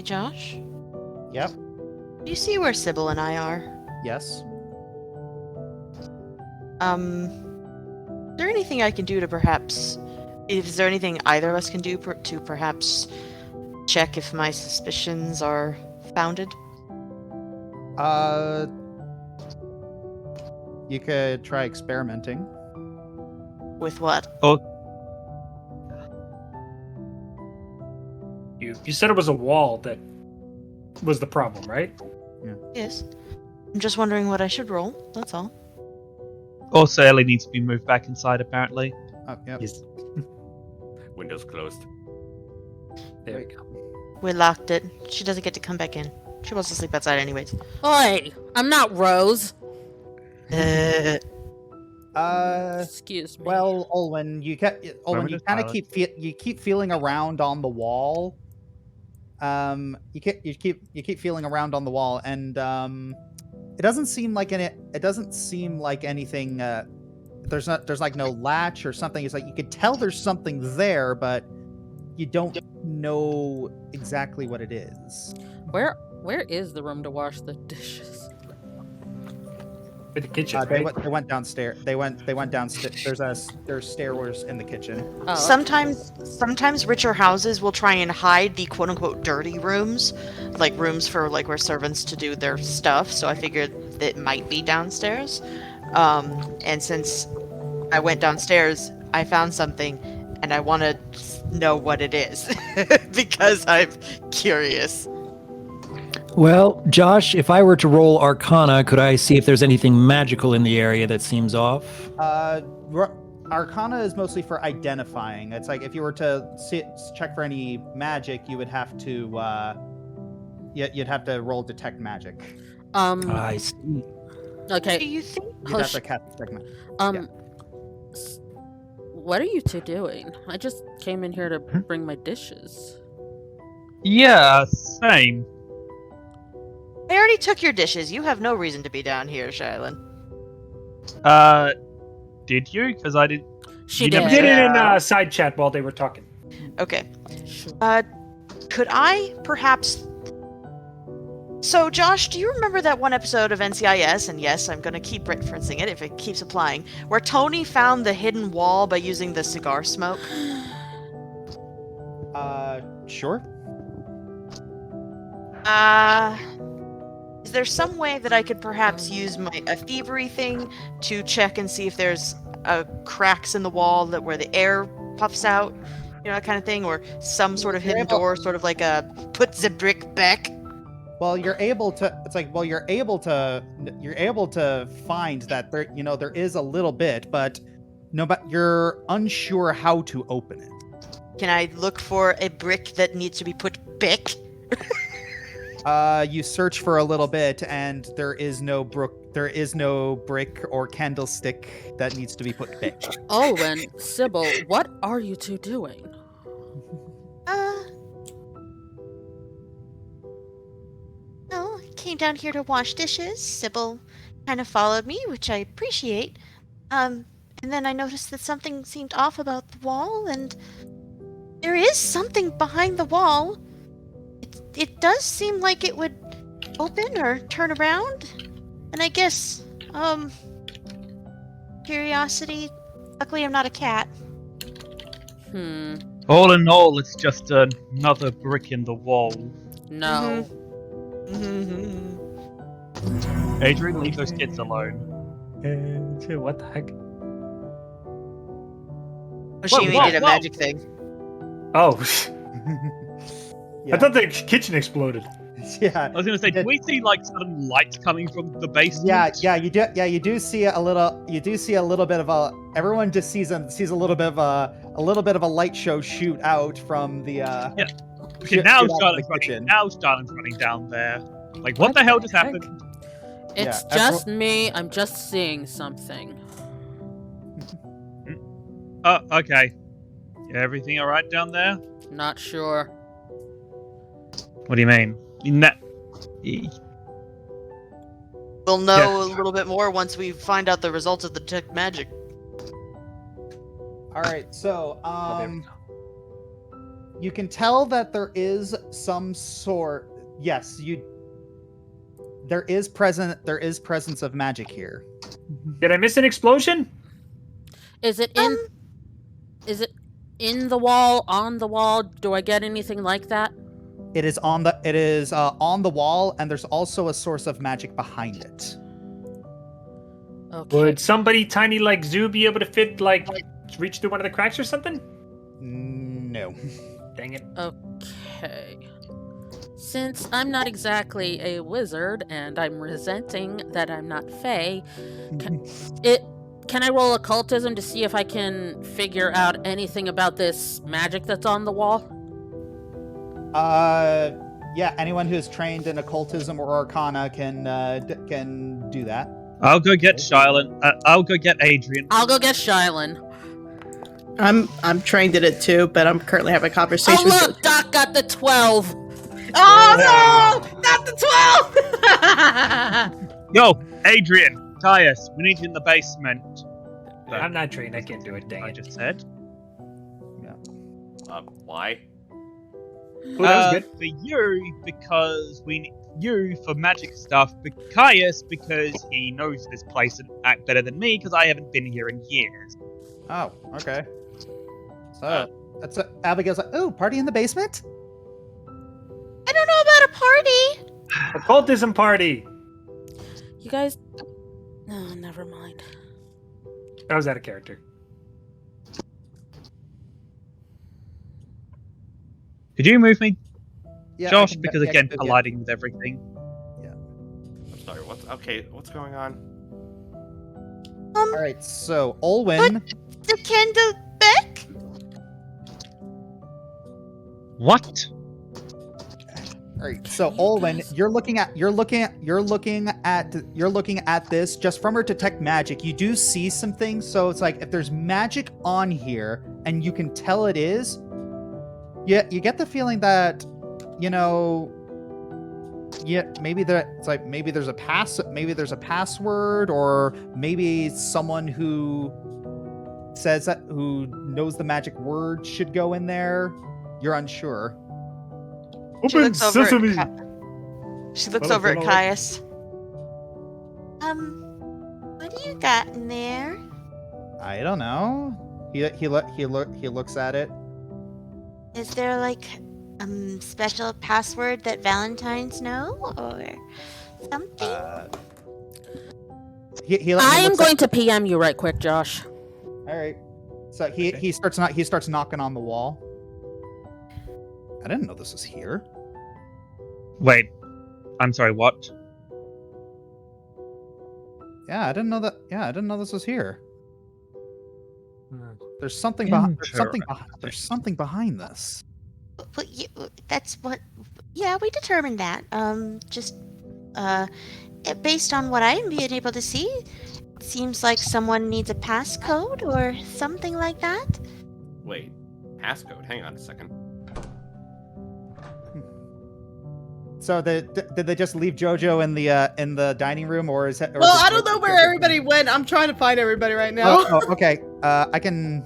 Josh, Yep. do you see where Sybil and I are? Yes. Is there anything I can do to perhaps... Is there anything either of us can do to perhaps check if my suspicions are founded? You could try experimenting. With what? You said it was a wall that was the problem, right? Yes. I'm just wondering what I should roll, that's all. Also, Ellie needs to be moved back inside, apparently. Oh, yep. Yes. Windows closed. There we go. We locked it. She doesn't get to come back in. She wants to sleep outside anyways. Oi! I'm not Rose. Excuse me. Well, Olwen, you kind of keep feeling around on the wall. You keep feeling around on the wall, and it doesn't seem like anything. There's like no latch or something. It's like you could tell there's something there, but you don't know exactly what it is. Where is the room to wash the dishes? In the kitchen. They Right? went downstairs. They went downstairs. There's stairways in the kitchen. Oh, Sometimes richer houses will try and hide the quote unquote dirty rooms, like rooms for like where servants to do their stuff. So I figured it might be downstairs. And since I went downstairs, I found something, and I want to know what it is because I'm curious. Well, Josh, if I were to roll Arcana, could I see if there's anything magical in the area that seems off? Arcana is mostly for identifying. It's like if you were to check for any magic, you would have to you'd have to roll detect magic. I see. Okay. Do you think? You'd have to cast detect magic. What are you two doing? I just came in here to bring my dishes. Yeah, same. I already took your dishes. You have no reason to be down here, Shylin. Did you? Because I did. She You did. never Did it in Yeah. side chat while they were talking. Okay. Sure. Could I perhaps... So, Josh, do you remember that one episode of NCIS, and yes, I'm going to keep referencing it if it keeps applying, where Tony found the hidden wall by using the cigar smoke? Sure. Is there some way that I could perhaps use a thievery thing to check and see if there's cracks in the wall where the air puffs out, that kind of thing, or some sort of hidden door, sort of like a put the brick back? Well, you're able to. It's like, well, you're able to find that there is a little bit, but you're unsure how to open it. Can I look for a brick that needs to be put back? You search for a little bit, and there is no brick or candlestick that needs to be put back. Oh, and Sybil, what are you two doing? No, I came down here to wash dishes. Sybil kind of followed me, which I appreciate. And then I noticed that something seemed off about the wall, and there is something behind the wall. It does seem like it would open or turn around. And I guess, curiosity. Luckily, I'm not a cat. All in all, it's just another brick in the wall. No. Adrian, leave those kids alone. What the heck? She did a magic thing. Oh. Yeah. I thought the kitchen exploded. Yeah. I was gonna say, do we see like sudden lights coming from the basement? Yeah, you do. Yeah, you do see a little. You do see a little bit of a. Everyone just sees a little bit of a light show shoot out from the. Yeah. Okay, now Starling's running down there. Like, what the hell just happened? It's Yeah, just me. I'm just seeing something. Oh, okay. Yeah, everything alright down there? Not sure. What do you mean? We'll know a little bit more once we find out the results of the detect magic. All right, so You can tell that there is some sort. Yes, there is presence of magic here. Did I miss an explosion? Is it in? Is it in the wall? On the wall? Do I get anything like that? It is on the wall, and there's also a source of magic behind it. Okay. Would somebody tiny like Zoo be able to fit reach through one of the cracks or something? No. Dang it. Okay. Since I'm not exactly a wizard, and I'm resenting that I'm not Fae, can I roll occultism to see if I can figure out anything about this magic that's on the wall? Yeah. Anyone who's trained in occultism or arcana can do that. I'll go get Shylin. I'll go get Adrian. I'll go get Shylin. I'm trained in it too, but I'm currently having a conversation. Oh look, Doc got the 12. Oh no, not the 12. Yo, Adrian, Caius, we need you in the basement. I'm not trained. I can't do it. Dang I it. just said. Why? Oh, that was good. For you, because we need you for magic stuff. But Caius, because he knows this place and act better than me, because I haven't been here in years. Oh, okay. So that's Abigail's like, oh, party in the basement? I don't know about a party. Occultism party. You guys... No, never mind. I was out of character. Could you move me, Yeah, Josh? I can- Because yeah, I again, can- colliding with everything. I'm sorry. What's going on? All right, so Olwen. The candle back? What? All right, so Olwen, you're looking at this just from her detect magic. You do see some things, so it's like if there's magic on here and you can tell it is, you get the feeling that, maybe there's a password, or maybe someone who knows the magic word should go in there. You're unsure. Open sesame. She looks over at Caius. What do you got in there? I don't know. He looks at it. Is there special password that Valentines know or something? I am going to PM you right quick, Josh. All right. So he starts knocking on the wall. I didn't know this was here. Wait, I'm sorry. What? Yeah, I didn't know that. Yeah, I didn't know this was here. There's something behind. There's something behind this. But that's what. Yeah, we determined that. Based on what I'm being able to see, it seems like someone needs a passcode or something like that. Wait, passcode. Hang on a second. So did they just leave JoJo in the dining room, or is it? Well, I don't know where everybody went. I'm trying to find everybody right now. Okay. I can.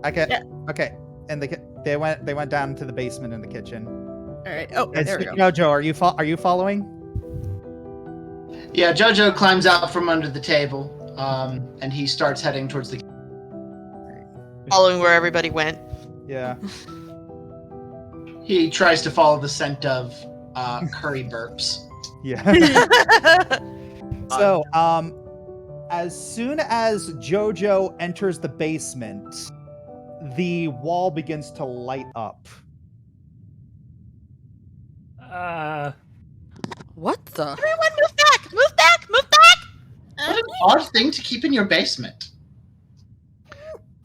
Yeah. Okay. And they went down to the basement in the kitchen. All right. Oh, there we go. JoJo, are you following? Yeah, JoJo climbs out from under the table, and he starts heading towards the. Following where everybody went. Yeah. He tries to follow the scent of curry burps. Yeah. So, as soon as JoJo enters the basement, the wall begins to light up. What the? Everyone move back! Move back! Move back! What an odd thing to keep in your basement.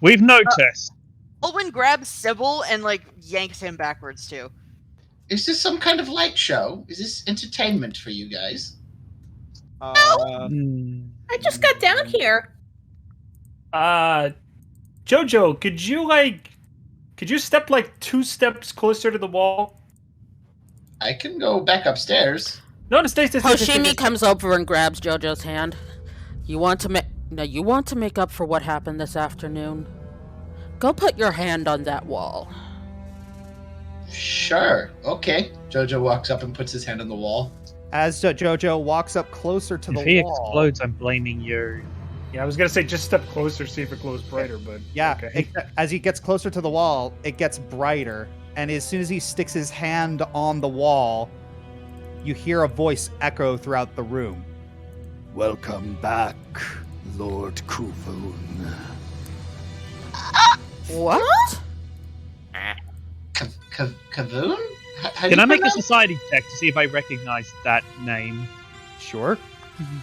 We've noticed. Olwen grabs Sybil and yanks him backwards too. Is this some kind of light show? Is this entertainment for you guys? I just got down here. Jojo, could you step 2 steps closer to the wall? I can go back upstairs. No, stay. Hoshimi comes over and grabs JoJo's hand. You want to make up for what happened this afternoon? Go put your hand on that wall. Sure. Okay. Jojo walks up and puts his hand on the wall. As Jojo walks up closer to If the he wall, explodes, I'm blaming you. Yeah, I was gonna say just step closer, see if it glows brighter, but yeah, okay. as he gets closer to the wall, it gets brighter. And as soon as he sticks his hand on the wall, you hear a voice echo throughout the room. Welcome back, Lord Kuvun. What? Kavoon? Can I make a society check to see if I recognize that name? Sure.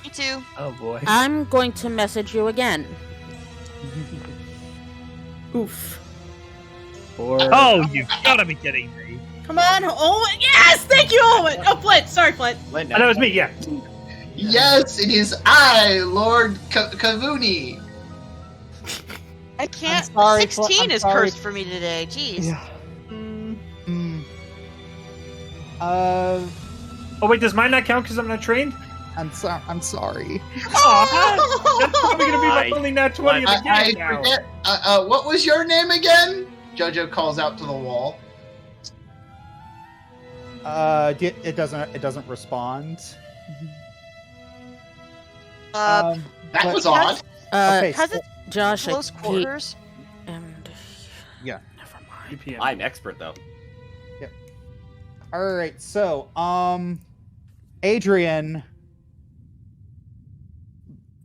Me too. Oh boy. I'm going to message you again. Oof. Oh, you've gotta be kidding me. Come on, Owen. Yes, thank you, Owen. Oh, Flint. Sorry, Flint. Oh, that was me. Yeah. Yes, it is I, Lord Kavuni. I can't. sorry, 16 I'm is sorry. cursed for me today. Jeez. Oh wait, does mine not count because I'm not trained? I'm sorry. Aw, that's probably gonna be my only nat 20 of the I game now. forget. What was your name again? Jojo calls out to the wall. It doesn't respond. That but- was odd. Okay, Has it Josh, close quarters? and Yeah. never mind. BPM. I'm expert though. All right, so Adrian,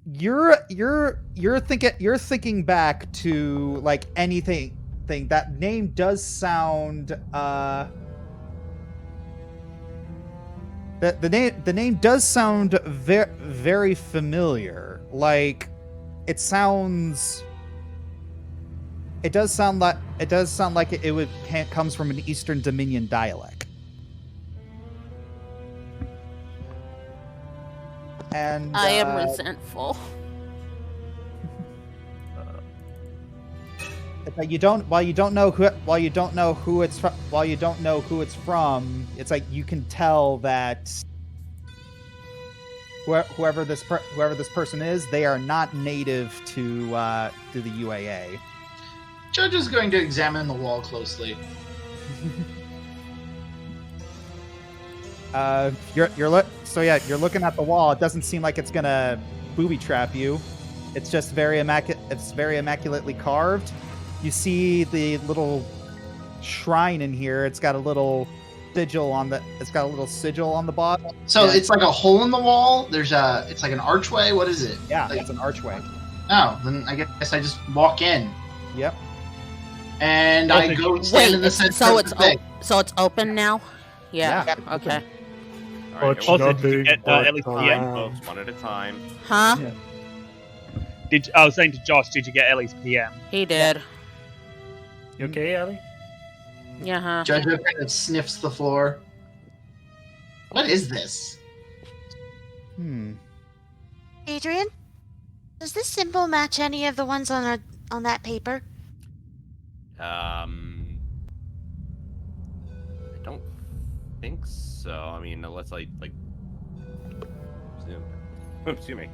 you're thinking back to like anything. That name does sound the name does sound very familiar. Like it does sound like it comes from an Eastern Dominion dialect. And I am resentful. But while you don't know who it's from, it's like you can tell that whoever this person is, they are not native to the UAA. Judge is going to examine the wall closely. You're looking at the wall. It doesn't seem like it's gonna booby trap you. It's just very immaculately carved. You see the little shrine in here. It's got a little sigil on the bottom. So Yeah. it's like a hole in the wall. It's like an archway. What is it? Yeah, Like- it's an archway. Oh, then I guess I just walk in Yep. and I go stand in the center. so of it's the thing. so it's open now. Yeah. Yeah, Okay. All right, Also, did you get Ellie's PM? folks, one at a time. Huh? Yeah. I was saying to Josh, did you get Ellie's PM? He did. You okay, Ellie? Yeah. Huh. Jojo kind of sniffs the floor. What is this? Adrian, does this symbol match any of the ones on that paper? I don't think so. I mean, unless I zoom. Excuse me.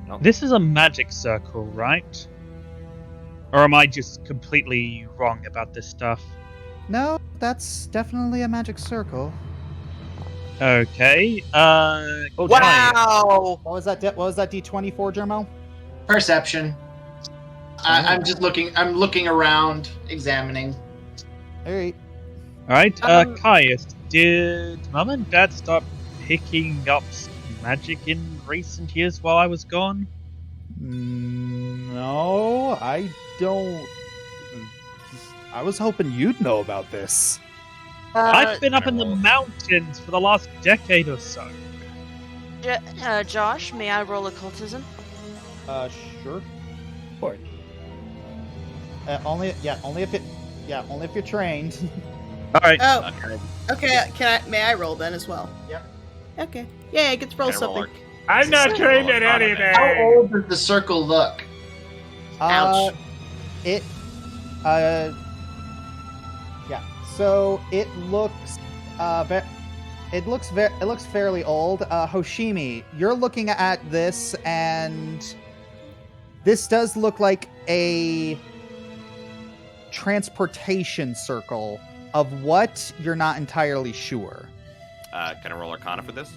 No. This is a magic circle, right? Or am I just completely wrong about this stuff? No, that's definitely a magic circle. Okay. Wow! What was that? What was that D20 for, Jermo? Perception. I'm just looking. I'm looking around, examining. All right. Alright, Caius, did Mum and Dad start picking up magic in recent years while I was gone? No, I don't. I was hoping you'd know about this. I've been up in the mountains for the last decade or so. Josh, may I roll occultism? Sure. What? Only if you're trained. Alright. Oh, okay. May I roll then as well? Yep. Okay. Yeah, I get to roll Can I roll something. I'm not trained at anything. How old does the circle look? Ouch. Yeah. So it looks fairly old. Hoshimi, you're looking at this, and this does look like a transportation circle. Of what, you're not entirely sure. Can I roll Arcana for this?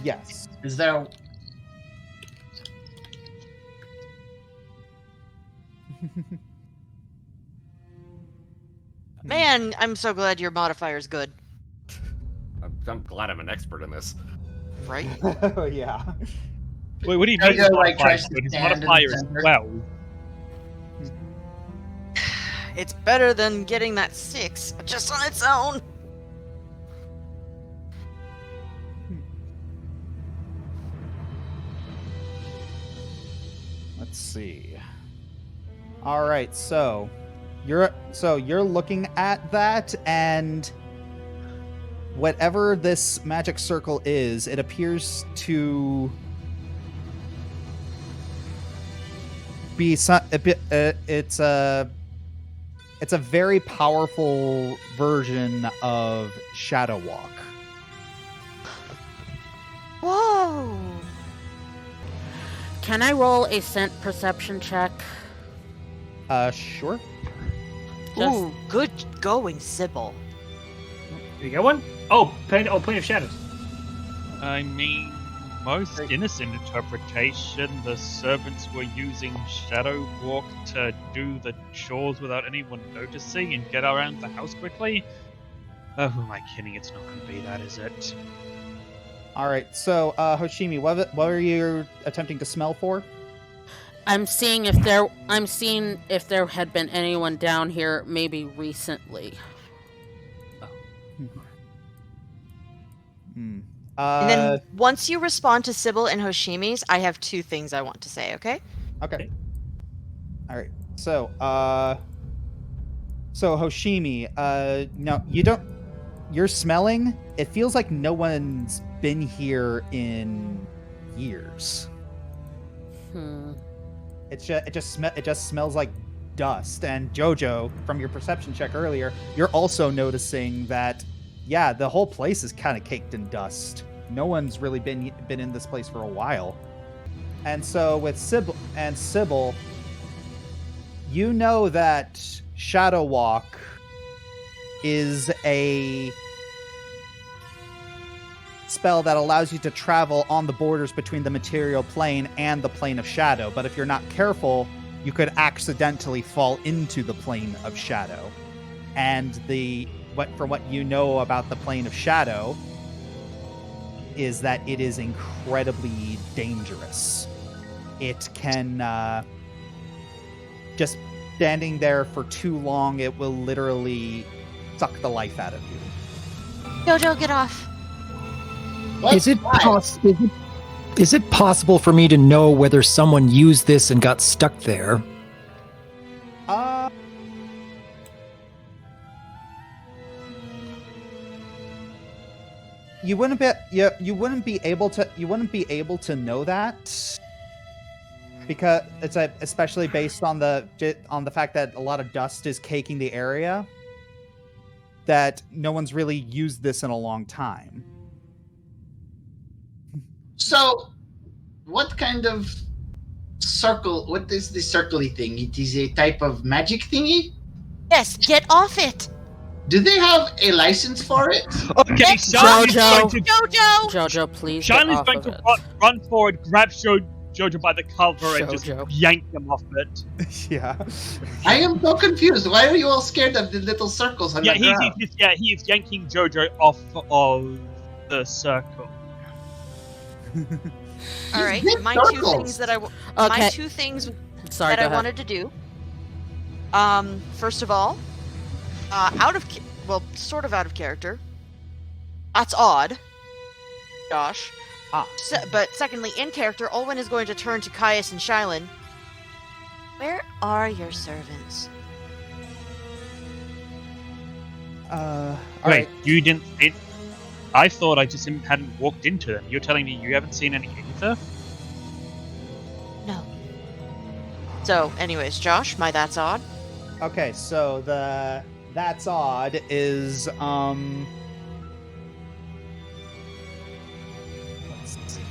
Yes. Is there? Man, I'm so glad your modifier's good. I'm glad I'm an expert in this. Right? Oh, yeah. Wait, what do you Jojo, mean? His like, modifier? tries to His stand in the modifier is center. 12. It's better than getting that 6 just on its own. Let's see. All right, so you're looking at that, and whatever this magic circle is, it appears to be it's a very powerful version of Shadow Walk. Whoa! Can I roll a scent perception check? Sure. Just- Ooh, good going, Sybil. You get one? Oh, Plane of Shadows. I mean, most innocent interpretation, the servants were using Shadow Walk to do the chores without anyone noticing and get around the house quickly. Oh, who am I kidding? It's not going to be that, is it? All right, so Hoshimi, what are you attempting to smell for? I'm seeing if there had been anyone down here maybe recently. Hmm. And then once you respond to Sybil and Hoshimi's, I have 2 things I want to say, okay? Okay. All right. So, Hoshimi, no, you don't. You're smelling. It feels like no one's been here in years. It just smells like dust. And Jojo, from your perception check earlier, you're also noticing that, yeah, the whole place is kind of caked in dust. No one's really been in this place for a while. And so with Sybil, you know that Shadow Walk is a spell that allows you to travel on the borders between the material plane and the plane of shadow. But if you're not careful, you could accidentally fall into the plane of shadow. And from what you know about the plane of shadow is that it is incredibly dangerous. It can just standing there for too long, it will literally suck the life out of you. Jojo, get off. What? Is it Why? is it possible for me to know whether someone used this and got stuck there? You wouldn't be able to know that, because it's especially based on the fact that a lot of dust is caking the area, that no one's really used this in a long time. So, what kind of circle? What is the circly thing? It is a type of magic thingy. Yes, get off it! Do they have a license for it? Okay, Charlie's going to Jojo, please. Charlie's get going off to of it. run forward, grab Jojo by the collar, and just Jojo. yank him off it. Yeah. I am so confused. Why are you all scared of the little circles on Yeah, the ground? he's yanking Jojo off of the circle. All right, big my circles. 2 things that my 2 things Sorry, that go I ahead. wanted to do. First of all, sort of out of character. That's odd, Josh. But secondly, in character, Olwen is going to turn to Caius and Shylin. Where are your servants? All Wait, right. you didn't? I thought I just hadn't walked into them. You're telling me you haven't seen any either? No. So, anyways, Josh, my that's odd. Okay, so the that's odd is let's see.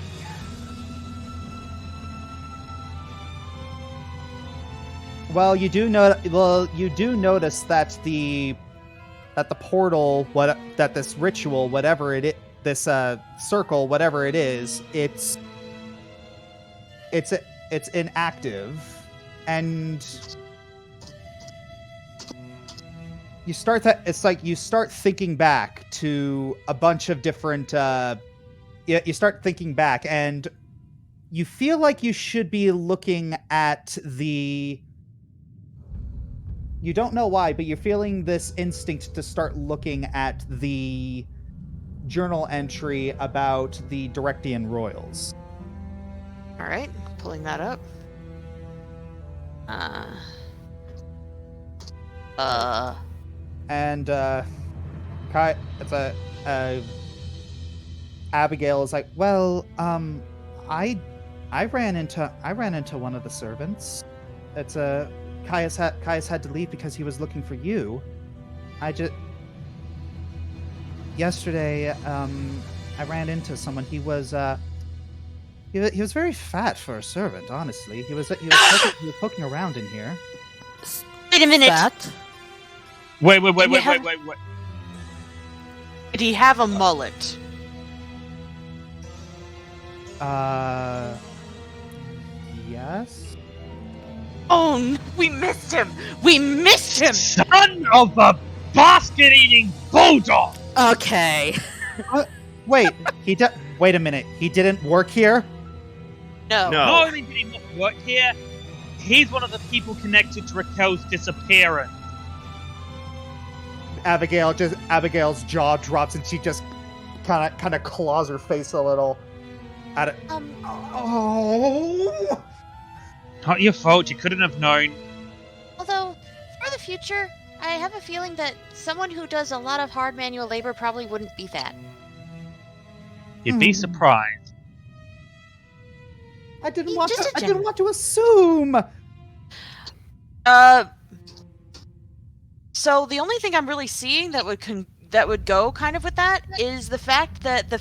Well, you do notice that that the portal, that this ritual, whatever this circle, whatever it is, it's inactive, and you start thinking back to a bunch of different. You start thinking back, and you feel like you should be looking at the. You don't know why, but you're feeling this instinct to start looking at the journal entry about the Directian royals. All right, pulling that up. And Kai, Abigail is like, well, I ran into one of the servants. It's Caius had to leave because he was looking for you. Yesterday, I ran into someone. He was very fat for a servant. Honestly, he was poking around in here. Wait a minute. Fat? Wait. Did he have a mullet? Yes. Oh, no, we missed him! We missed him! Son of a basket-eating bulldog! Okay. Wait, wait a minute. He didn't work here? No. Not only did he not work here, he's one of the people connected to Raquel's disappearance. Abigail's jaw drops, and she just kind of claws her face a little. Oh. Not your fault. You couldn't have known. Although, for the future, I have a feeling that someone who does a lot of hard manual labor probably wouldn't be fat. You'd be surprised. I didn't want to assume. So the only thing I'm really seeing that would go kind of with that is the fact that the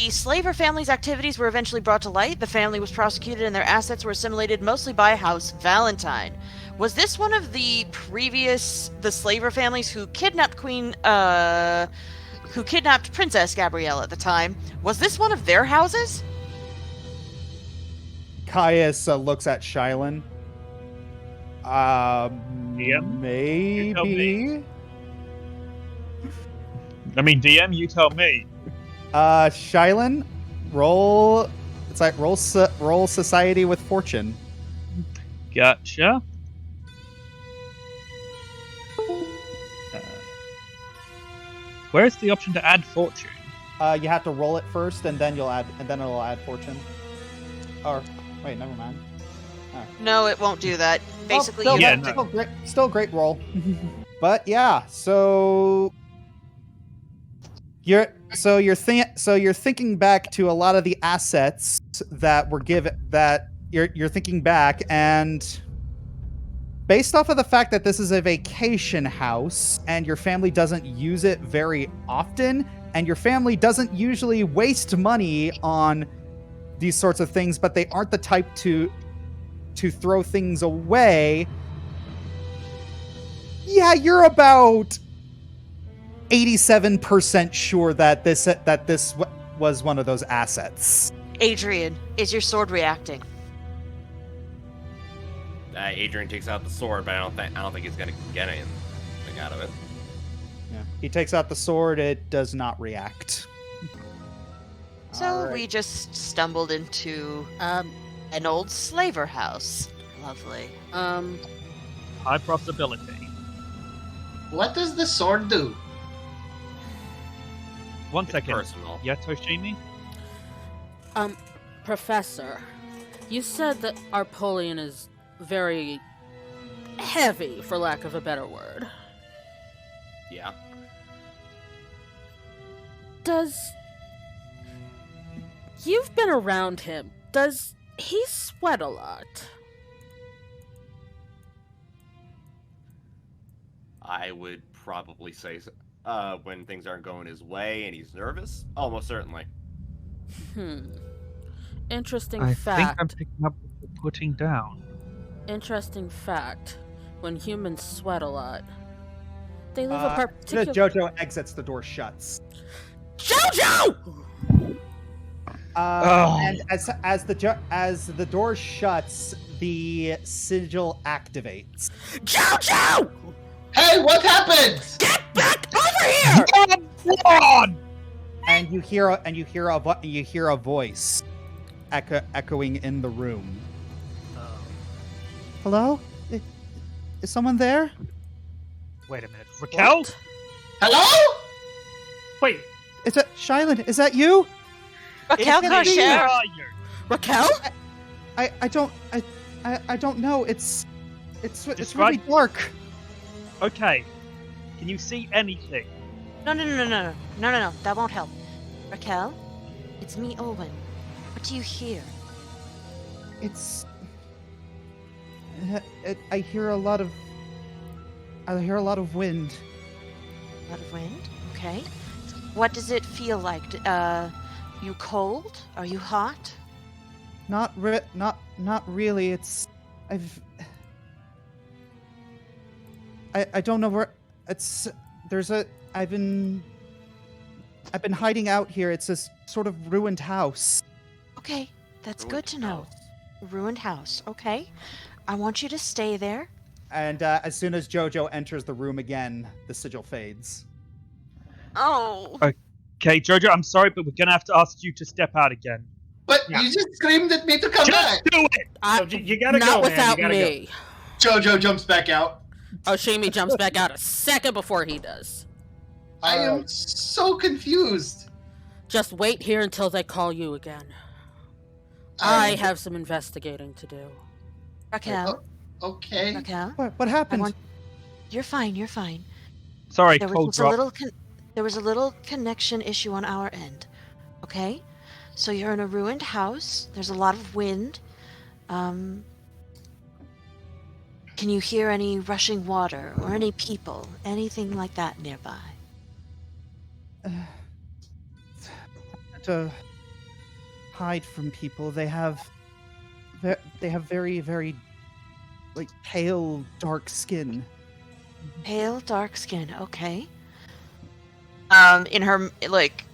slaver family's activities were eventually brought to light. The family was prosecuted and their assets were assimilated mostly by House Valentine. Was this one of the slaver families who kidnapped Princess Gabrielle at the time? Was this one of their houses? Caius looks at Shylin. Maybe. I mean, DM, you tell me. Shylin, roll society with fortune. Gotcha. Where's the option to add fortune? You have to roll it first, and then it'll add fortune. Or wait, never mind. Oh. No, it won't do that. Basically, still great roll. But yeah, so you're thinking back to a lot of the assets that were given. That you're thinking back, and based off of the fact that this is a vacation house and your family doesn't use it very often, and your family doesn't usually waste money on these sorts of things, but they aren't the type to throw things away. Yeah, you're about 87% sure that this was one of those assets. Adrian, is your sword reacting? Adrian takes out the sword, but I don't think he's gonna get anything out of it. Yeah, he takes out the sword. It does not react. So we just stumbled into an old slaver house. Lovely. High possibility. What does the sword do? One second. Personal. Yeah, Toshimi? Professor, you said that Arpolian is very heavy, for lack of a better word. Yeah. You've been around him. Does he sweat a lot? I would probably say so. When things aren't going his way and he's nervous? Almost certainly. Interesting I fact. think I'm picking up what you're putting down. Interesting fact. When humans sweat a lot, They live a particular... Jojo exits, the door shuts. Jojo! And as the door shuts, the sigil activates. Jojo! Hey, what happened? Get back over here! And you hear a voice echoing in the room. Hello? Is someone there? Wait a minute. Raquel? What? Hello? Wait, Is that Shylin? Is that you? Raquel Where Carcher. are you? Raquel? I don't know. It's really Describe- dark. Okay. Can you see anything? No. That won't help. Raquel, it's me, Owen. What do you hear? It's. I hear a lot of wind. A lot of wind. Okay. What does it feel like? You cold? Are you hot? Not really. It's. I don't know where. It's. I've been hiding out here. It's this sort of ruined house. Okay, that's Ruined good to know. house. Ruined house. Okay. I want you to stay there. And as soon as Jojo enters the room again, the sigil fades. Oh. Okay, Jojo, I'm sorry, but we're gonna have to ask you to step out again. But Yeah. you just screamed at me to come back. Just do it! so you gotta Not go, without man. You gotta me. Jojo jumps back out. Oh, Shamey jumps back out a second before he does. I am so confused. Just wait here until they call you again. I have some investigating to do. Raquel. Okay. Raquel. What happened? You're fine. You're fine. Sorry, There cold was a drop. little. There was a little connection issue on our end. Okay. So you're in a ruined house. There's a lot of wind. Can you hear any rushing water or any people, anything like that nearby? To hide from people. They have very, very like pale, dark skin. Pale, dark skin. Okay. In her like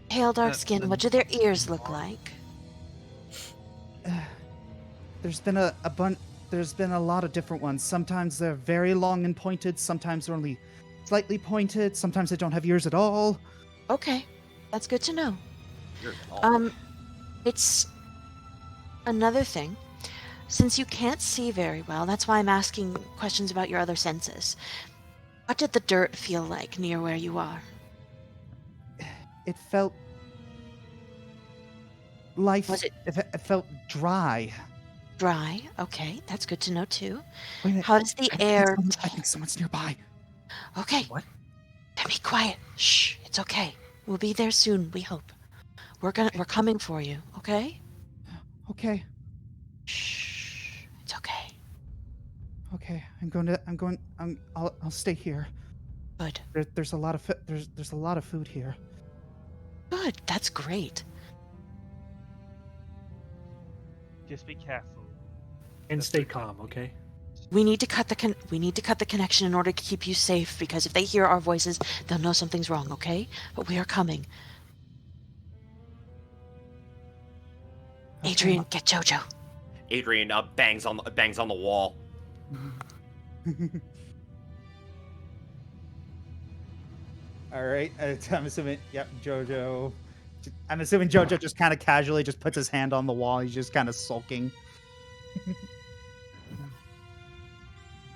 pale, dark skin. What do their ears look like? There's been a bunch. There's been a lot of different ones. Sometimes they're very long and pointed. Sometimes they're only slightly pointed. Sometimes they don't have ears at all. Okay, that's good to know. You're tall. It's another thing. Since you can't see very well, that's why I'm asking questions about your other senses. What did the dirt feel like near where you are? It felt life. Was it- It felt dry. Dry. Okay, that's good to know too. Wait a minute. How does the air? I think someone's nearby. Okay. What? Then be quiet. Shh. It's okay. We'll be there soon. We hope. We're coming for you. Okay. Okay. Shh. It's okay. Okay. I'll stay here. Good. There's a lot of there's a lot of food here. Good. That's great. Just be careful. And stay calm, okay? We need to cut the connection in order to keep you safe, because if they hear our voices, they'll know something's wrong, okay? But we are coming. Adrian, get Jojo. Adrian bangs on the wall. All right. I'm assuming. Yep. Jojo. I'm assuming Jojo just kind of casually just puts his hand on the wall. He's just kind of sulking.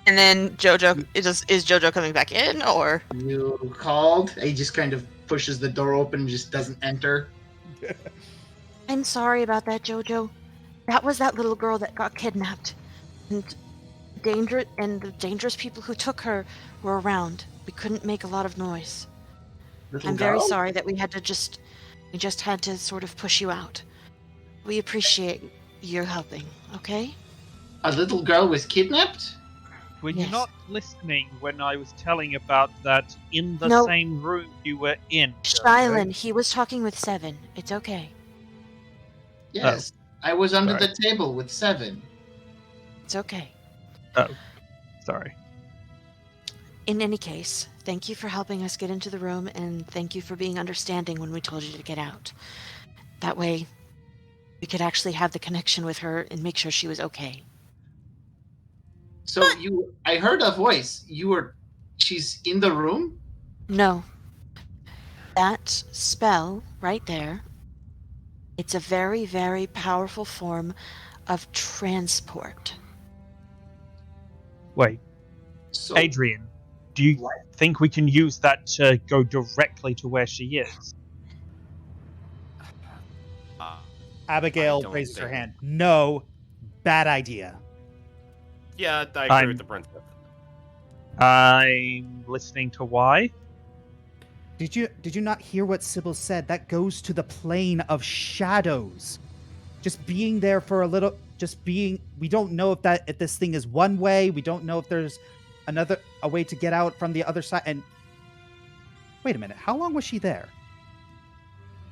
And then Jojo is Jojo coming back in, or You called. He just kind of pushes the door open and just doesn't enter. I'm sorry about that, Jojo. That was that little girl that got kidnapped. And the dangerous people who took her were around. We couldn't make a lot of noise. Little I'm very girl? sorry that we just had to sort of push you out. We appreciate your helping, okay? A little girl was kidnapped? Were you Yes. not listening when I was telling about that in the No. same room you were in? Shylin, he was talking with Seven. It's okay. Yes. I was under Sorry. the table with 7. It's okay. Sorry. In any case, thank you for helping us get into the room, and thank you for being understanding when we told you to get out. That way, we could actually have the connection with her and make sure she was okay. So I heard a voice. She's in the room? No. That spell right there, it's a very, very powerful form of transport. Wait, So Adrian, do you think we can use that to go directly to where she is? Abigail raises her hand. No, bad idea. Yeah, I agree with the princess. I'm listening to why. Did you not hear what Sybil said? That goes to the plane of shadows. Just being there for a little, we don't know if this thing is one way. We don't know if there's a way to get out from the other side. And wait a minute, how long was she there?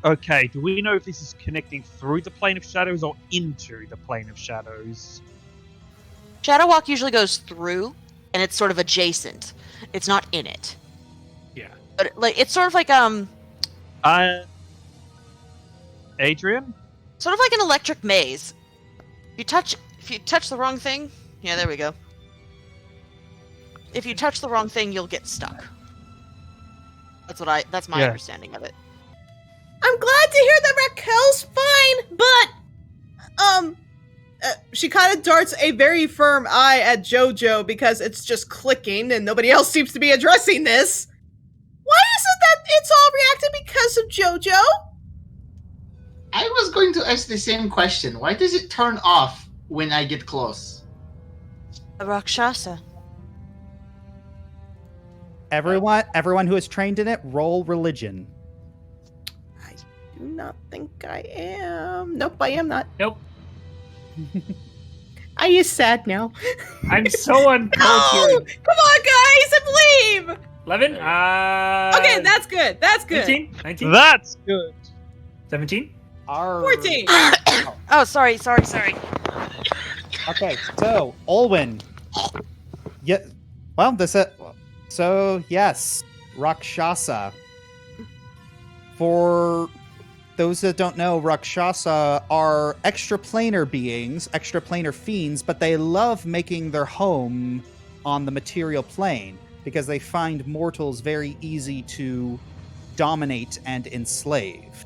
Okay, do we know if this is connecting through the plane of shadows or into the plane of shadows? Shadow Walk usually goes through, and it's sort of adjacent. It's not in it. Yeah. But it's sort of like Adrian? sort of like an electric maze. If you touch the wrong thing, yeah, there we go. If you touch the wrong thing, you'll get stuck. That's my understanding of it. I'm glad to hear that Raquel's fine, but she kind of darts a very firm eye at JoJo because it's just clicking and nobody else seems to be addressing this. Why is it that it's all reacting because of JoJo? I was going to ask the same question. Why does it turn off when I get close? A Rakshasa. Everyone who is trained in it, roll religion. I do not think I am. Nope, I am not. Nope. I is sad now. I'm so uncultured. No! Come on, guys, I believe! 11? Okay, that's good. That's good. 19? That's good. 17? 14. Oh, sorry. Okay, so Olwyn. Yeah. Well, so yes, Rakshasa. For those that don't know, Rakshasa are extraplanar beings, extraplanar fiends, but they love making their home on the material plane because they find mortals very easy to dominate and enslave.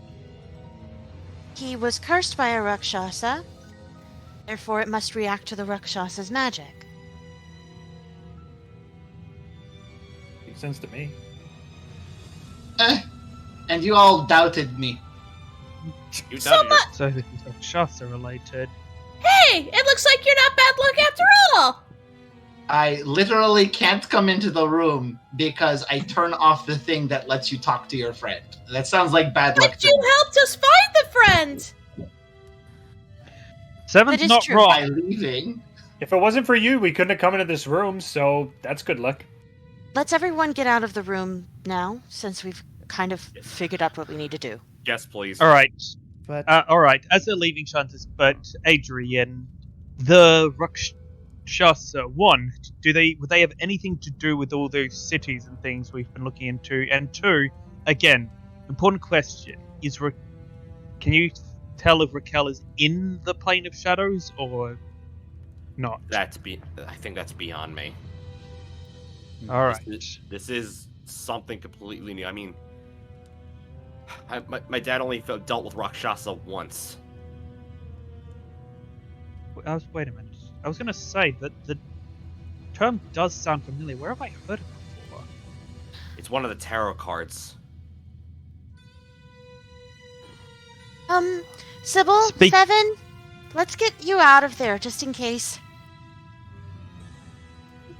He was cursed by a Rakshasa, therefore it must react to the Rakshasa's magic. Makes sense to me. And you all doubted me. You So doubted much. it. So this is Rakshasa related. Hey, it looks like you're not bad luck after all. I literally can't come into the room because I turn off the thing that lets you talk to your friend. That sounds like bad luck But to you me. helped us find the friend. Seven's That is not true. wrong. By leaving. If it wasn't for you, we couldn't have come into this room, so that's good luck. Let's everyone get out of the room now, since we've kind of figured out what we need to do. Yes, please. All right. But All right. As they're leaving, Shantas, but Adrian, the Rakshasa, one, would they have anything to do with all those cities and things we've been looking into? And two, again, important question: can you tell if Raquel is in the plane of shadows or not? I think that's beyond me. All right. This is something completely new. I mean, my dad only dealt with Rakshasa once. Wait a minute. I was going to say that the term does sound familiar. Where have I heard it before? It's one of the tarot cards. Sybil, Seven, let's get you out of there, just in case.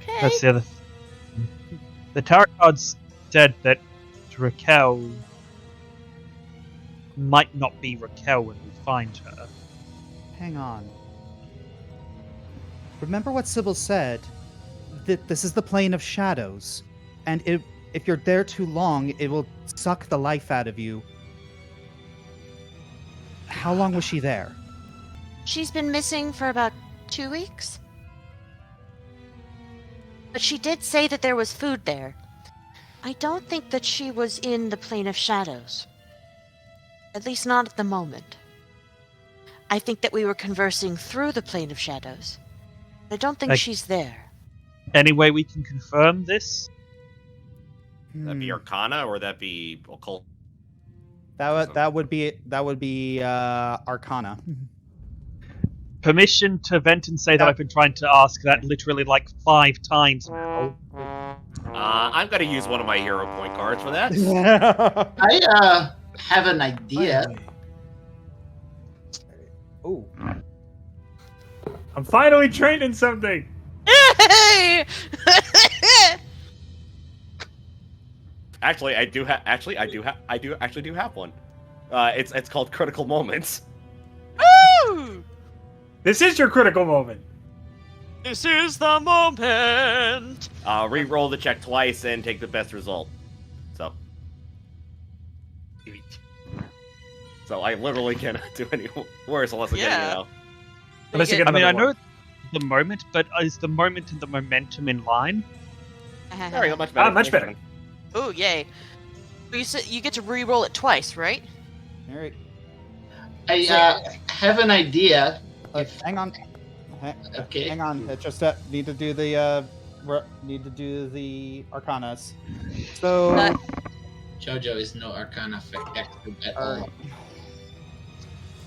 Okay. That's the other. The tarot cards said that Raquel might not be Raquel when we find her. hang on. Remember what Sybil said? That this is the plane of shadows, and if you're there too long, it will suck the life out of you. How long was she there? She's been missing for about 2 weeks. But she did say that there was food there. I don't think that she was in the plane of shadows. At least not at the moment. I think that we were conversing through the plane of shadows. I don't think she's there. Any way we can confirm this? That be Arcana or that be occult? That would be Arcana. Permission to vent and say that I've been trying to ask that literally like 5 times now. I'm gonna use one of my hero point cards for that. I have an idea. Ooh. I'm finally trained in something. Hey! Actually, I do have one. It's called Critical Moments. Woo! This is your critical moment. This is the moment. Re-roll the check twice and take the best result. So I literally cannot do any worse unless I get it out. Unless you get I mean, I another know the moment, but is the moment and the momentum in line? Very much better. Much better. Oh, yay. You get to re-roll it twice, right? All right. I have an idea. Hang on. Okay. Hang on. It's just need to do the Arcanas. So Jojo is no Arcana expert at all.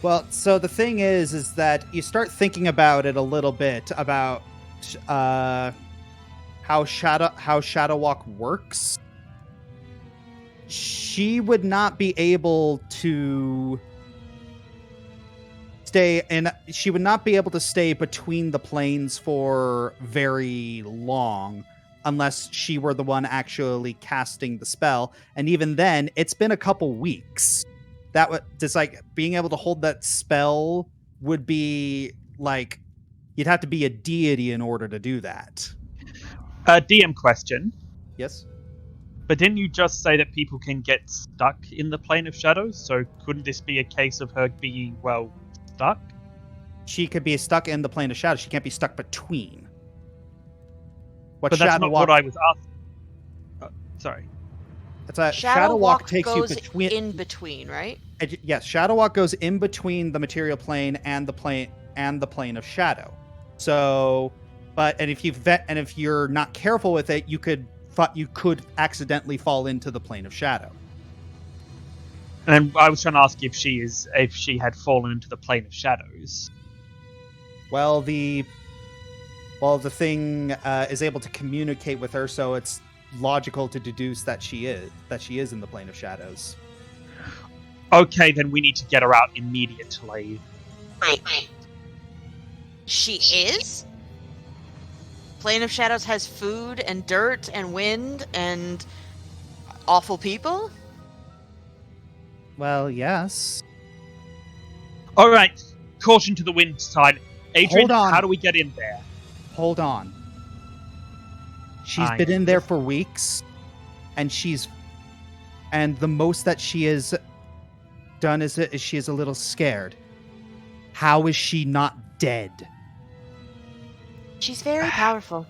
Well, so the thing is that you start thinking about it a little bit about how Shadow Walk works. She would not be able to she would not be able to stay between the planes for very long unless she were the one actually casting the spell. And even then, it's been a couple weeks. That would just like being able to hold that spell would be like you'd have to be a deity in order to do that. DM question. Yes. But didn't you just say that people can get stuck in the plane of shadows? So couldn't this be a case of her being, well, stuck? She could be stuck in the plane of shadows. She can't be stuck between. But that's not what I was asking. Sorry. It's a Shadow Walk takes goes you between. in between, right? Yes, Shadow Walk goes in between the material plane and the plane of shadow. So, and if you're not careful with it, you could accidentally fall into the plane of shadow. And I was trying to ask if she had fallen into the plane of shadows. Well, the thing is able to communicate with her, so it's logical to deduce that she is in the plane of shadows. Okay, then we need to get her out immediately. Wait. She is? Plane of Shadows has food and dirt and wind and awful people? Well, yes. All right, caution to the wind side. Adrian, Hold on. How do we get in there? Hold on. She's been in there for weeks, and the most that she has done is she is a little scared. How is she not dead? She's very powerful.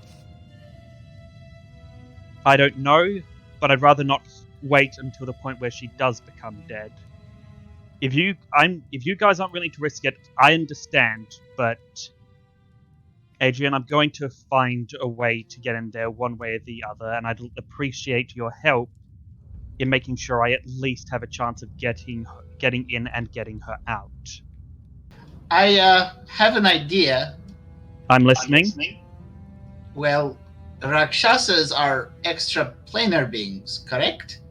I don't know, but I'd rather not wait until the point where she does become dead. If you guys aren't willing to risk it, I understand, but Adrian, I'm going to find a way to get in there one way or the other, and I'd appreciate your help in making sure I at least have a chance of getting in and getting her out. I have an idea. I'm listening. Well, Rakshasas are extraplanar beings, correct?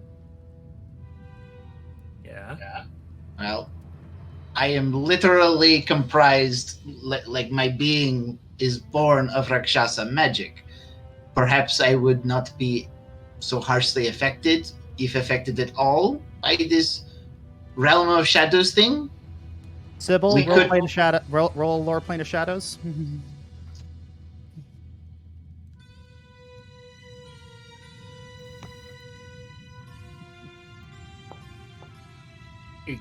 Yeah. Well, I am literally comprised, like my being is born of Rakshasa magic. Perhaps I would not be so harshly affected, if affected at all, by this realm of shadows thing. Sybil, roll lore plane of shadows. 8.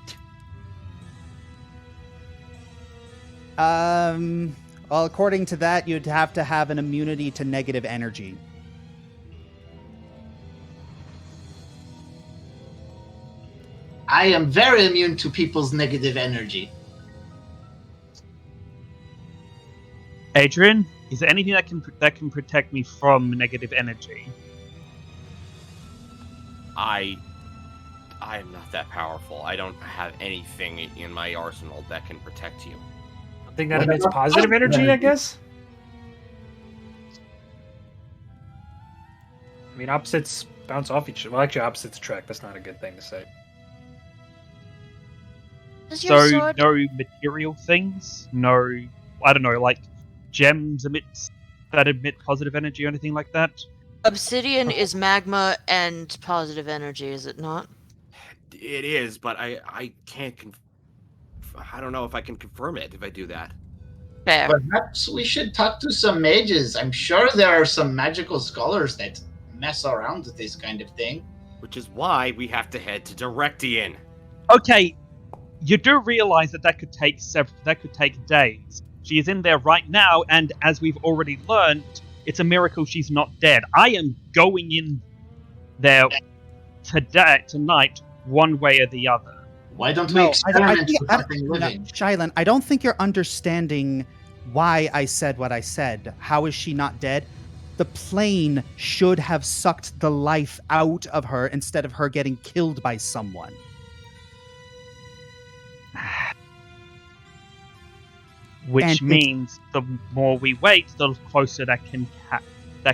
Well, according to that, you'd have to have an immunity to negative energy. I am very immune to people's negative energy. Adrian, is there anything that can protect me from negative energy? I am not that powerful. I don't have anything in my arsenal that can protect you. I think that emits positive energy, I guess. I mean, opposites bounce off each other. Well, actually, opposites attract. That's not a good thing to say. Does your So, sword... no material things? No, I don't know, like gems that emit positive energy or anything like that? Obsidian is magma and positive energy, is it not? It is, but I can't. I don't know if I can confirm it if I do that. Fair. Perhaps we should talk to some mages. I'm sure there are some magical scholars that mess around with this kind of thing. Which is why we have to head to Directian. Okay, you do realize that could take days. She is in there right now, and as we've already learned, it's a miracle she's not dead. I am going in there tonight, one way or the other. Why don't we experiment with something living? Shylin, I don't think you're understanding why I said what I said. How is she not dead? The plane should have sucked the life out of her instead of her getting killed by someone. Which means the more we wait, the closer that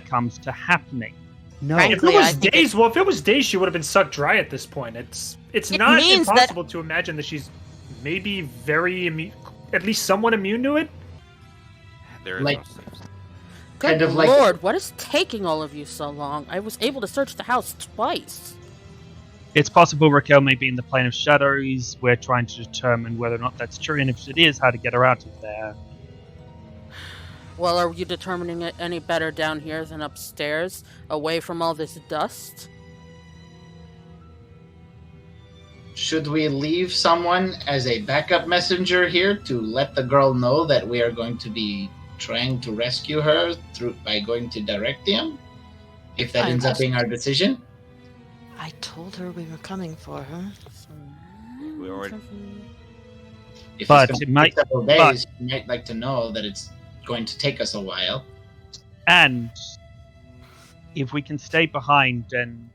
comes to happening. No, Frankly, if it was days, she would have been sucked dry at this point. It's not impossible to imagine that she's maybe very immune, at least somewhat immune to it. There is Like- no safe zone. Good Kind of like- lord, what is taking all of you so long? I was able to search the house twice. It's possible Raquel may be in the plane of shadows. We're trying to determine whether or not that's true, and if it is, how to get her out of there. Well, are you determining it any better down here than upstairs, away from all this dust? Should we leave someone as a backup messenger here to let the girl know that we are going to be trying to rescue her by going to Directium? If that ends up being our decision? I told her we were coming for her. We already. If But it's it going might- to take several days, you might like to know that it's going to take us a while. And if we can stay behind and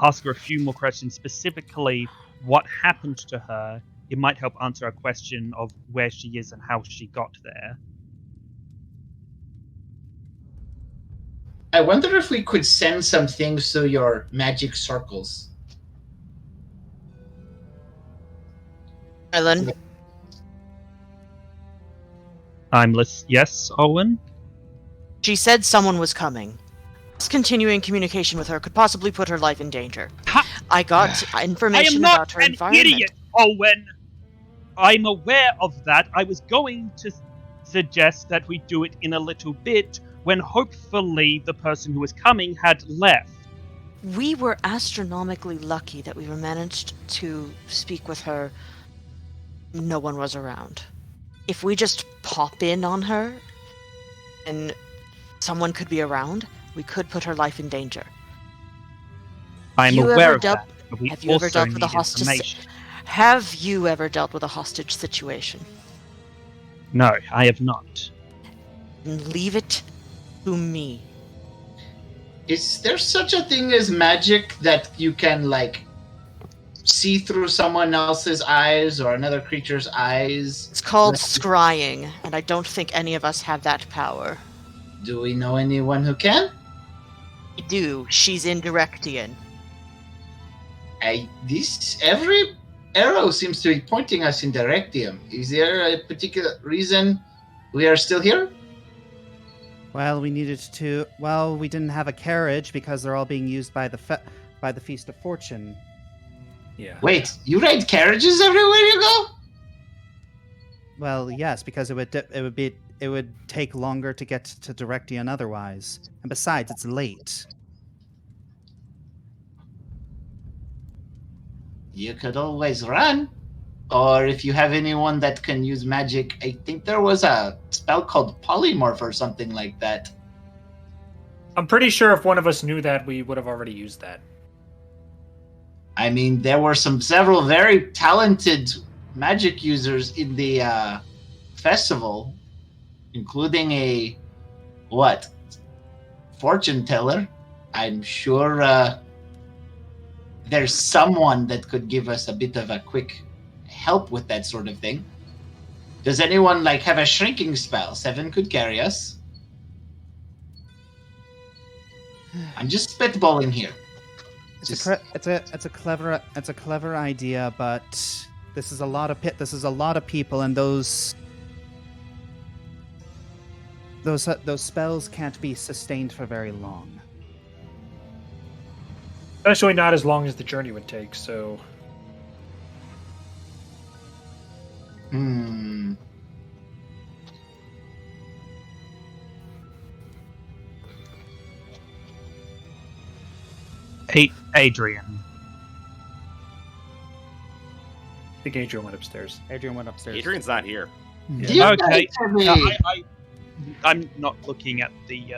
ask her a few more questions, specifically what happened to her, it might help answer our question of where she is and how she got there. I wonder if we could send some things to your magic circles. Island. Yes, Owen? She said someone was coming. Us continuing communication with her could possibly put her life in danger. I got information about her environment. Idiot, Owen! I'm aware of that. I was going to suggest that we do it in a little bit when hopefully the person who was coming had left. We were astronomically lucky that we were managed to speak with her. No one was around. If we just pop in on her and someone could be around, we could put her life in danger. I'm You aware ever of that. But we have you ever also dealt with a need hostage? information. Have you ever dealt with a hostage situation? No, I have not. Leave it to me. Is there such a thing as magic that you can, like, see through someone else's eyes or another creature's eyes? It's called scrying, and I don't think any of us have that power. Do we know anyone who can? I do. She's in Directian. Every arrow seems to be pointing us in Directium. Is there a particular reason we are still here? Well, we didn't have a carriage because they're all being used by the Feast of Fortune. Yeah. Wait, you ride carriages everywhere you go? Well, yes, because it would take longer to get to Directian otherwise. And besides, it's late. You could always run. Or if you have anyone that can use magic, I think there was a spell called polymorph or something like that. I'm pretty sure if one of us knew that, we would have already used that. I mean, there were several very talented magic users in the festival, including a fortune teller. I'm sure there's someone that could give us a bit of a quick help with that sort of thing. Does anyone have a shrinking spell? 7 could carry us. I'm just spitballing here. It's a clever idea, but this is a lot of people, and those spells can't be sustained for very long. Especially not as long as the journey would take, so... Adrian. I think Adrian went upstairs. Adrian's not here. Yeah. Okay. I'm not looking at the...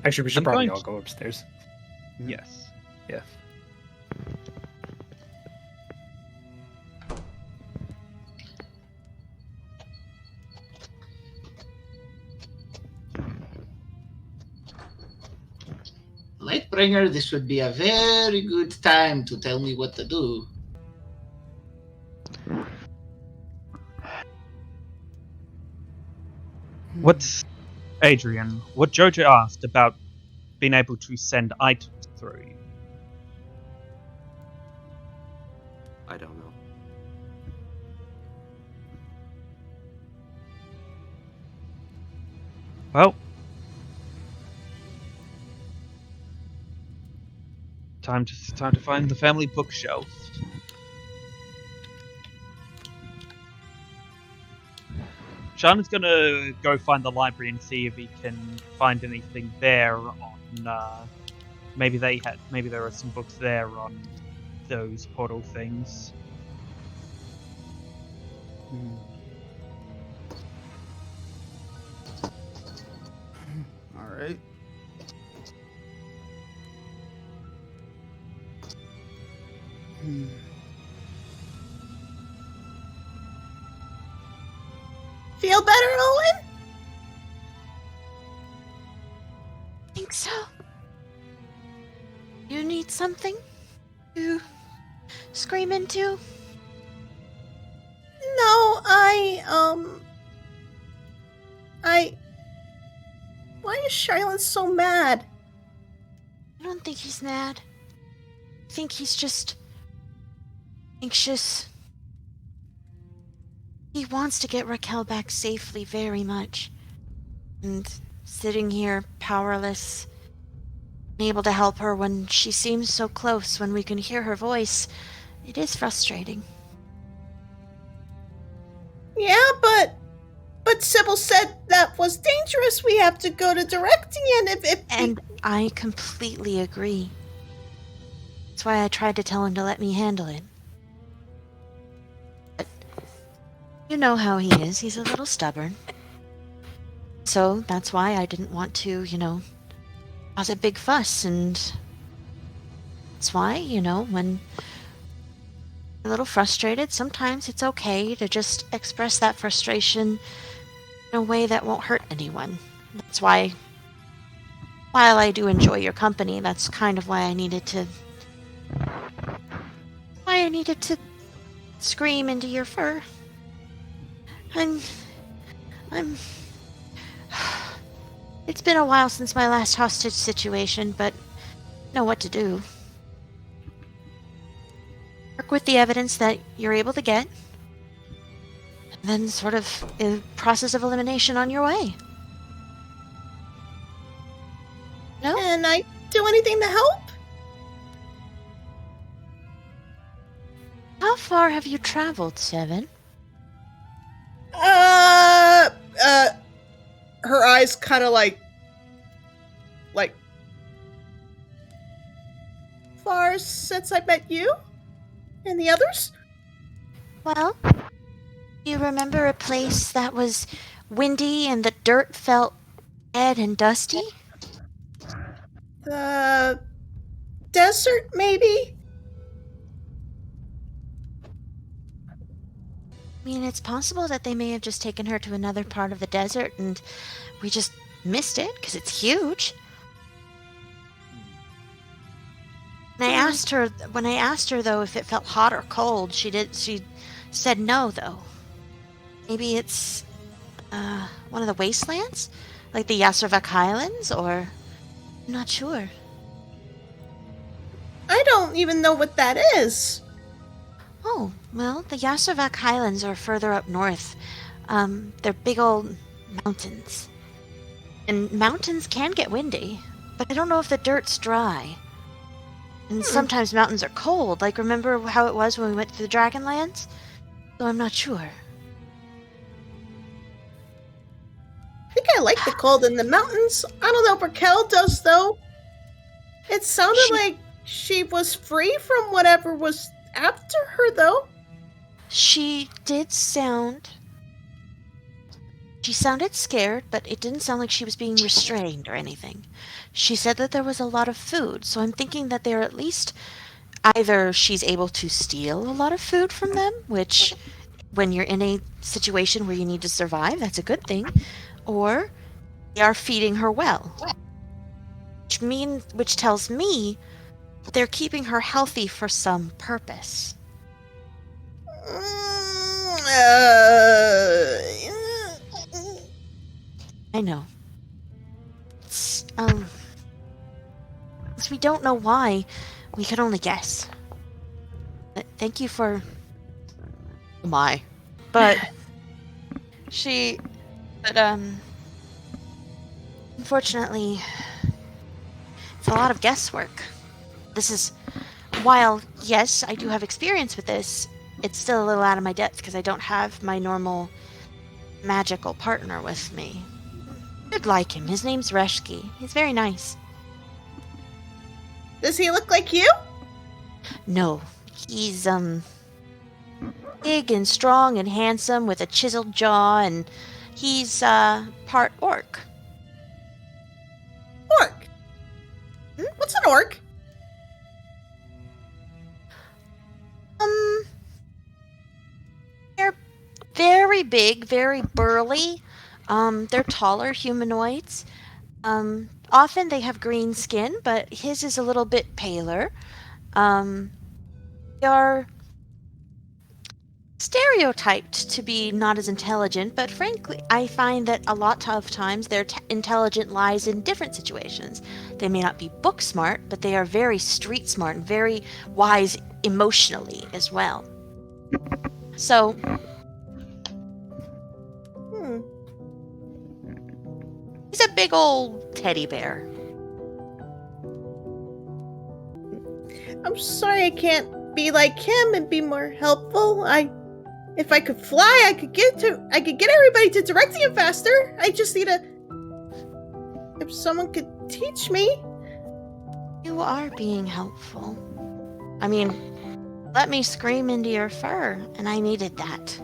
Actually, we should probably all go upstairs. Yes. Yeah. Lightbringer, this would be a very good time to tell me what to do. What's Adrian? What Jojo asked about being able to send items through. I don't know. Well, time to find the family bookshelf. Sean's gonna go find the library and see if he can find anything there on. Maybe there are some books there on those portal things. All right. Feel better, Owen? Think so. You need something to scream into? No, why is Shylon so mad? I don't think he's mad. I think he's just anxious. He wants to get Raquel back safely very much. And sitting here powerless, unable to help her when she seems so close, when we can hear her voice, it is frustrating. Yeah, but Sybil said that was dangerous. We have to go to directing, and I completely agree. That's why I tried to tell him to let me handle it. But you know how he is. He's a little stubborn. So that's why I didn't want to, cause a big fuss, and that's why, when a little frustrated, sometimes it's okay to just express that frustration in a way that won't hurt anyone. That's why, while I do enjoy your company, that's kind of why I needed to scream into your fur. It's been a while since my last hostage situation, but I know what to do. Work with the evidence that you're able to get, and then sort of a process of elimination on your way. No? Can I do anything to help? How far have you traveled, Seven? Her eyes kind of like far since I met you and the others. Well, you remember a place that was windy and the dirt felt red and dusty? The desert, maybe? I mean, it's possible that they may have just taken her to another part of the desert and we just missed it because it's huge. And when I asked her though if it felt hot or cold, she said no though. Maybe it's one of the wastelands? Like the Yasservak Highlands, or I'm not sure. I don't even know what that is. Oh, well, the Yasservak Highlands are further up north. They're big old mountains. And mountains can get windy, but I don't know if the dirt's dry. And sometimes mountains are cold, like remember how it was when we went to the Dragonlands? So I'm not sure. I think I like the cold in the mountains. I don't know if Raquel does, though. It sounded like she was free from whatever was after her, though. She sounded scared, but it didn't sound like she was being restrained or anything. She said that there was a lot of food, so I'm thinking that they're at least either she's able to steal a lot of food from them, which when you're in a situation where you need to survive, that's a good thing, or they are feeding her well. Which tells me they're keeping her healthy for some purpose. I know. It's, since we don't know why, we can only guess. But thank you for... My. But... Unfortunately... It's a lot of guesswork. This is... While, yes, I do have experience with this, it's still a little out of my depth because I don't have my normal magical partner with me. I'd like him. His name's Reshki. He's very nice. Does he look like you? No. He's, big and strong and handsome with a chiseled jaw, and he's, part orc. Orc? What's an orc? They're very big, very burly. They're taller humanoids. Often they have green skin, but his is a little bit paler. They are stereotyped to be not as intelligent, but frankly, I find that a lot of times their intelligence lies in different situations. They may not be book smart, but they are very street smart and very wise emotionally as well. So, he's a big old teddy bear. I'm sorry I can't be like him and be more helpful. If I could fly, I could get everybody to Directium faster. I just need if someone could teach me. You are being helpful. I mean, let me scream into your fur, and I needed that.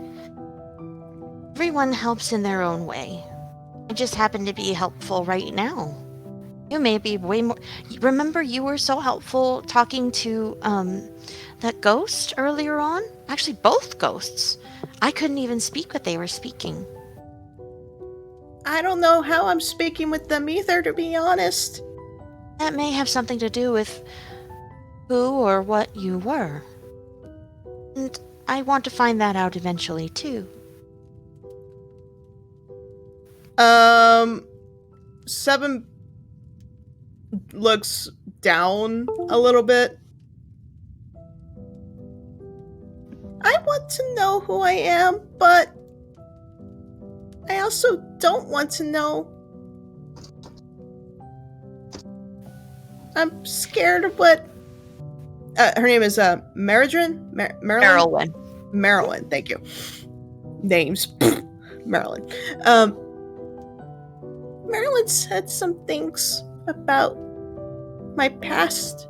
Everyone helps in their own way. I just happen to be helpful right now. You may be way more... Remember you were so helpful talking to, that ghost earlier on? Actually, both ghosts. I couldn't even speak what they were speaking. I don't know how I'm speaking with them either, to be honest. That may have something to do with who or what you were. And I want to find that out eventually, too. Seven looks down a little bit. I want to know who I am, but I also don't want to know. I'm scared of what... her name is Marilyn? Marilyn, thank you. Names. Marilyn. Marilyn said some things about my past.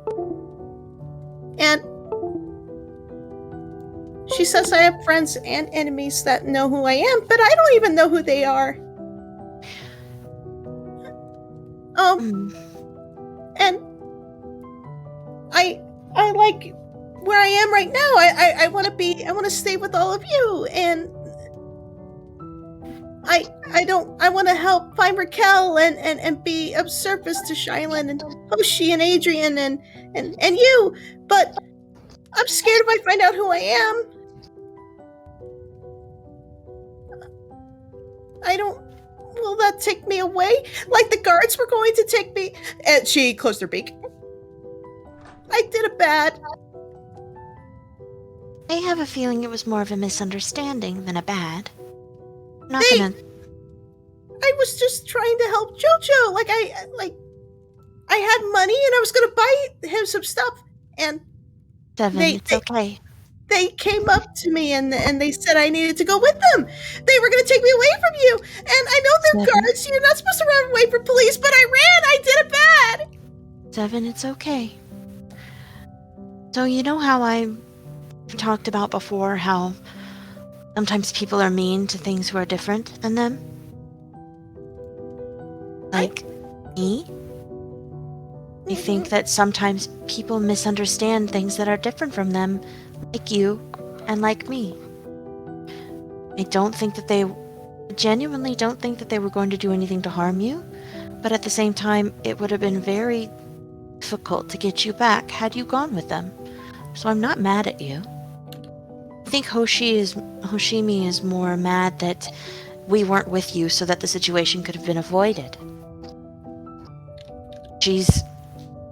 And she says I have friends and enemies that know who I am, but I don't even know who they are. And like where I am right now. I want to stay with all of you, and I want to help find Raquel and be of service to Shylin and Hoshi and Adrian and you, but I'm scared if I find out who I am. Will that take me away? Like the guards were going to take me? And she closed her beak. I did it bad. I have a feeling it was more of a misunderstanding than a bad. I was just trying to help Jojo. I had money and I was going to buy him some stuff. And it's okay. They came up to me and they said I needed to go with them. They were going to take me away from you. And I know they're guards. You're not supposed to run away from police, but I ran. I did it bad. Seven, it's okay. So you know how I talked about before how sometimes people are mean to things who are different than them? Like me? I think that sometimes people misunderstand things that are different from them, like you and like me. I genuinely don't think that they were going to do anything to harm you, but at the same time, it would have been very difficult to get you back had you gone with them. So I'm not mad at you. I think Hoshimi is more mad that we weren't with you so that the situation could have been avoided.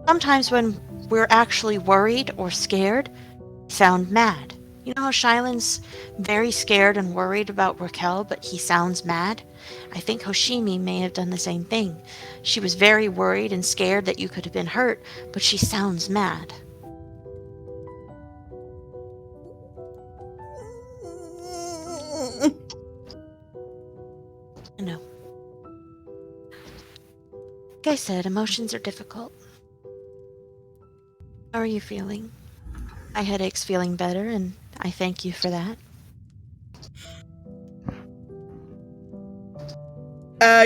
Sometimes when we're actually worried or scared, sound mad. You know how Shylin's very scared and worried about Raquel, but he sounds mad? I think Hoshimi may have done the same thing. She was very worried and scared that you could have been hurt, but she sounds mad. I know. Like I said, emotions are difficult. How are you feeling? My headache's feeling better, and I thank you for that.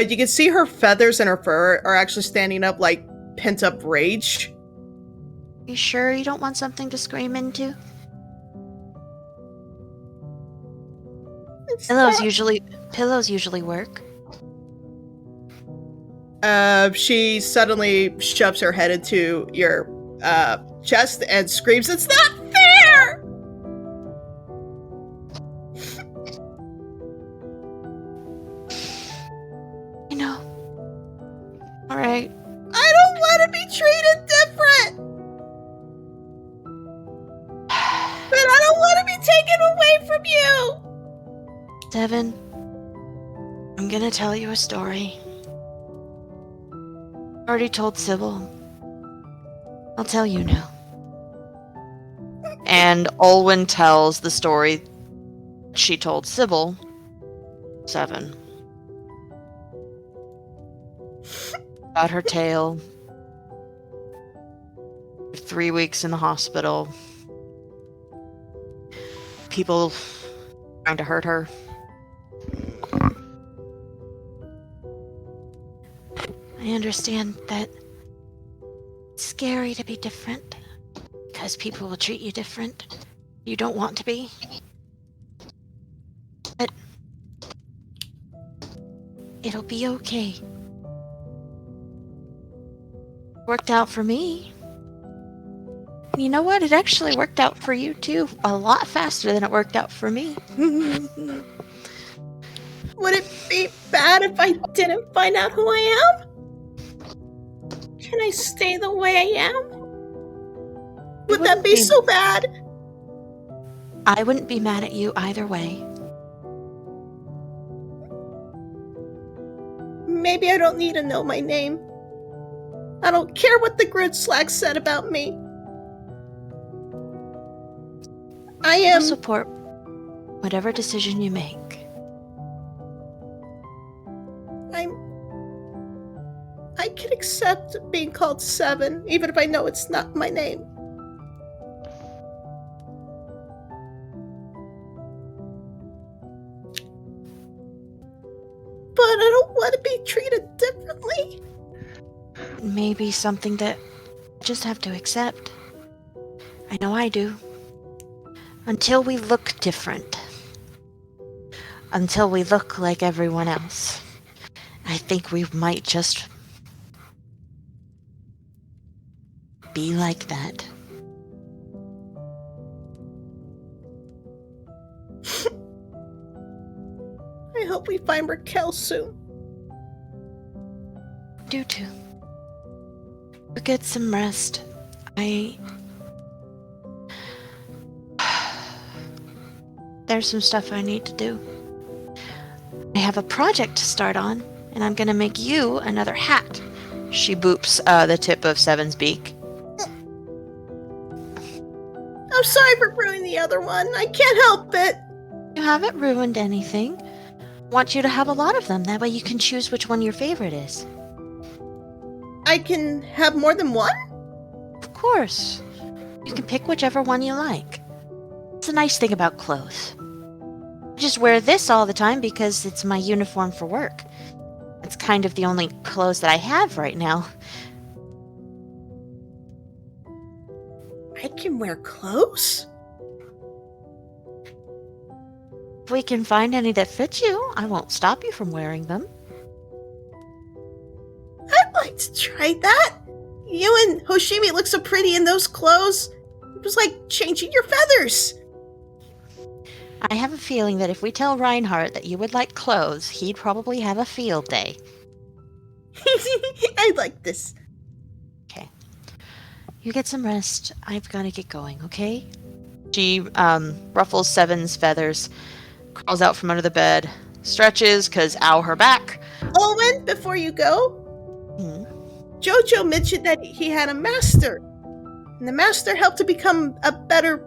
You can see her feathers and her fur are actually standing up like pent-up rage. You sure you don't want something to scream into? Pillows usually work. She suddenly shoves her head into your chest and screams, "It's not fair!" You know. Alright. I don't want to be treated different! But I don't want to be taken away from you! Devin, I'm gonna tell you a story. I already told Sybil. I'll tell you now. And Olwen tells the story she told Sybil. 7. About her tale. 3 weeks in the hospital. People trying to hurt her. I understand that it's scary to be different because people will treat you different. You don't want to be. But it'll be okay. Worked out for me. You know what? It actually worked out for you too. A lot faster than it worked out for me. Would it be bad if I didn't find out who I am? Can I stay the way I am? Would that be so bad? I wouldn't be mad at you either way. Maybe I don't need to know my name. I don't care what the Gridslag said about me. I'll support whatever decision you make. I can accept being called 7, even if I know it's not my name. But I don't want to be treated differently. Maybe something that I just have to accept. I know I do. Until we look different. Until we look like everyone else. I think we might just be like that. I hope we find Raquel soon. Do too. But get some rest. There's some stuff I need to do. I have a project to start on, and I'm gonna make you another hat. She boops the tip of Seven's beak. I'm sorry for ruining the other one. I can't help it. You haven't ruined anything. I want you to have a lot of them. That way you can choose which one your favorite is. I can have more than one? Of course. You can pick whichever one you like. It's a nice thing about clothes. I just wear this all the time because it's my uniform for work. It's kind of the only clothes that I have right now. I can wear clothes? If we can find any that fit you, I won't stop you from wearing them. I'd like to try that. You and Hoshimi look so pretty in those clothes. It was like changing your feathers. I have a feeling that if we tell Reinhardt that you would like clothes, he'd probably have a field day. I like this. Okay. You get some rest. I've got to get going, okay? She ruffles Seven's feathers, crawls out from under the bed, stretches, because ow, her back. Owen, before you go, Jojo mentioned that he had a master, and the master helped to become a better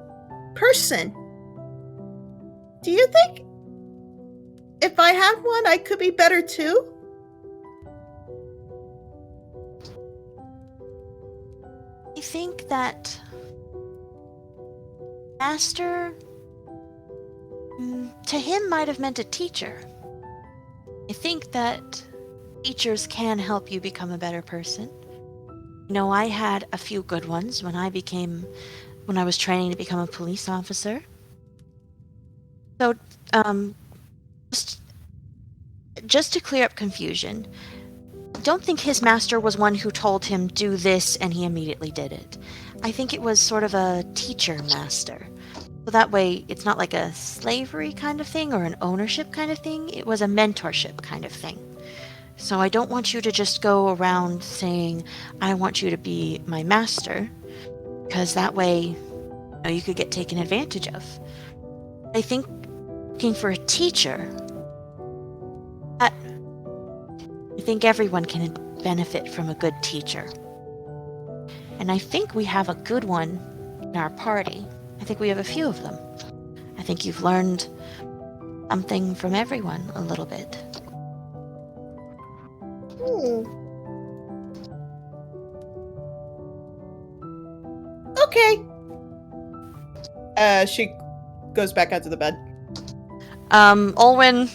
person. Do you think if I had one, I could be better too? I think that master, to him, might have meant a teacher. I think that teachers can help you become a better person. You know, I had a few good ones when I was training to become a police officer. So, just to clear up confusion, don't think his master was one who told him do this and he immediately did it. I think it was sort of a teacher master. So that way it's not like a slavery kind of thing or an ownership kind of thing. It was a mentorship kind of thing. So I don't want you to just go around saying, I want you to be my master, because that way you could get taken advantage of. I think looking for a teacher, I think everyone can benefit from a good teacher. And I think we have a good one in our party. I think we have a few of them. I think you've learned something from everyone a little bit. Okay. She goes back out to the bed. Olwen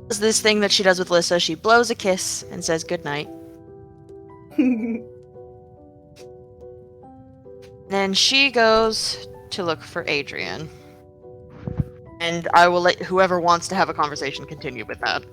does this thing that she does with Lissa. She blows a kiss and says goodnight. Then she goes to look for Adrian. And I will let whoever wants to have a conversation continue with that.